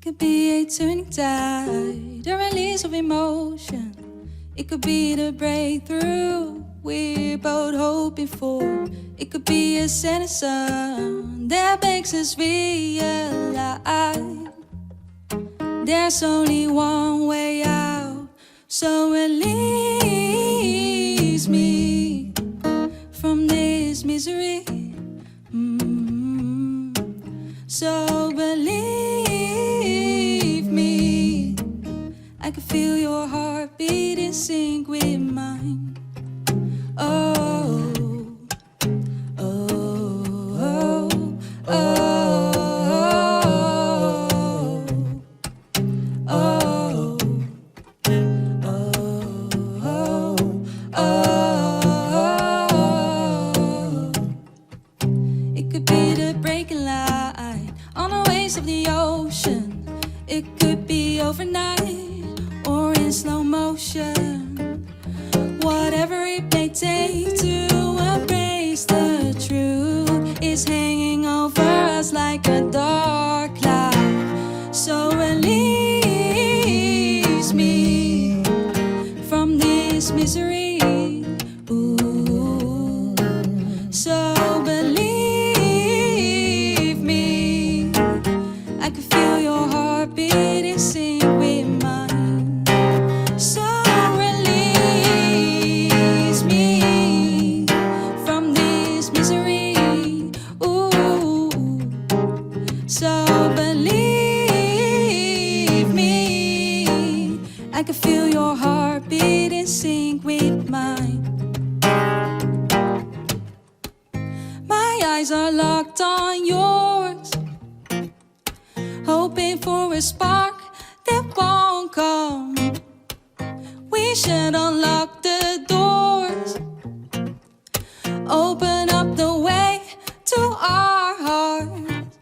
could be a turning tide, a release of emotion. It could be the breakthrough we're both hoping for. It could be a setting sun that makes us realize there's only one way out. So release me from this misery. So believe me, I can feel your heartbeat in sync with mine. Oh, oh, oh, oh, oh, oh, oh. It could be the breaking light on the waves of the ocean. It could be overnight or in slow motion. Whatever it may take to embrace the truth is hanging over us like a dark cloud. So release me from this misery. Ooh. So believe me, I can feel your heartbeat in sync with mine. So release me from this misery. Ooh. So believe me, I can feel your heartbeat in sync with mine. My eyes are locked on yours, hoping for a spark that won't come. We should unlock the doors, open up the way to our hearts,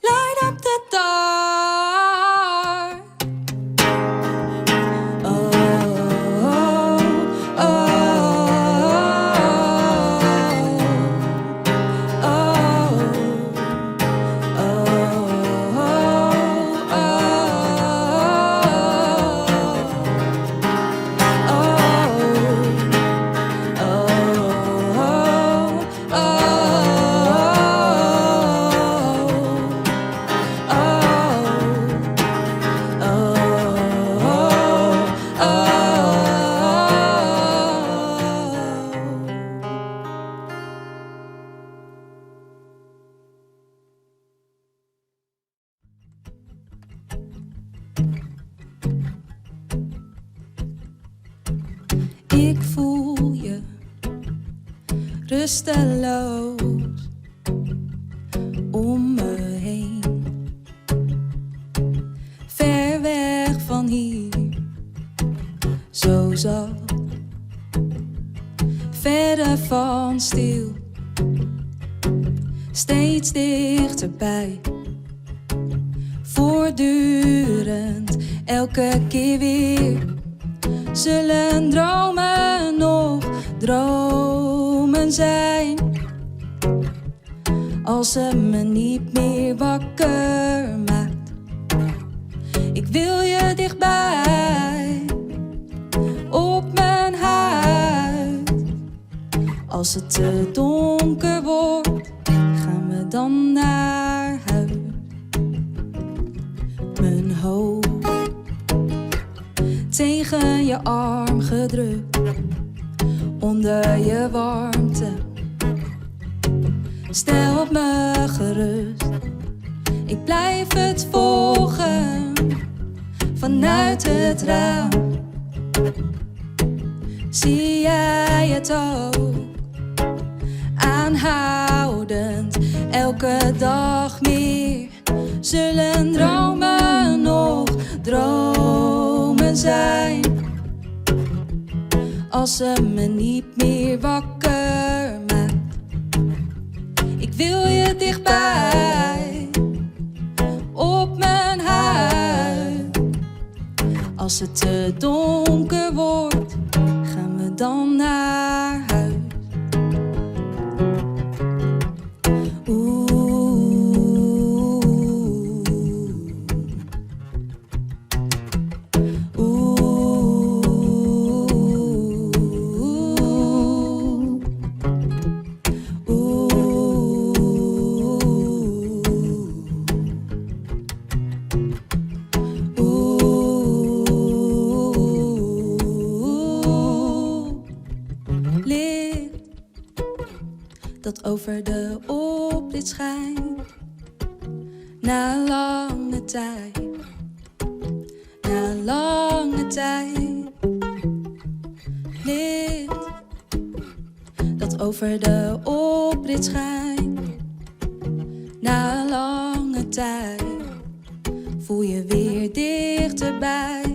light up the dark. Oh, oh, oh, ik voel je rusteloos om me heen, ver weg van hier, zo zacht, verder van stil, steeds dichterbij, voortdurend, elke keer weer. Zullen dromen nog dromen zijn, als ze me niet meer wakker maakt? Ik wil je dichtbij, op mijn huid. Als het te donker wordt, gaan we dan naar huis. Mijn hoofd tegen je arm gedrukt, onder je warmte. Stel me gerust, ik blijf het volgen vanuit het raam. Zie jij het ook? Aanhoudend, elke dag meer. Zullen dromen nog dromen zijn, als ze me niet meer wakker maakt? Ik wil je dichtbij, op mijn huid. Als het te donker wordt, gaan we dan naar huis. dat over de oprit schijnt. Na een lange tijd, na een lange tijd. Licht dat over de oprit schijnt. Na een lange tijd voel je weer dichterbij.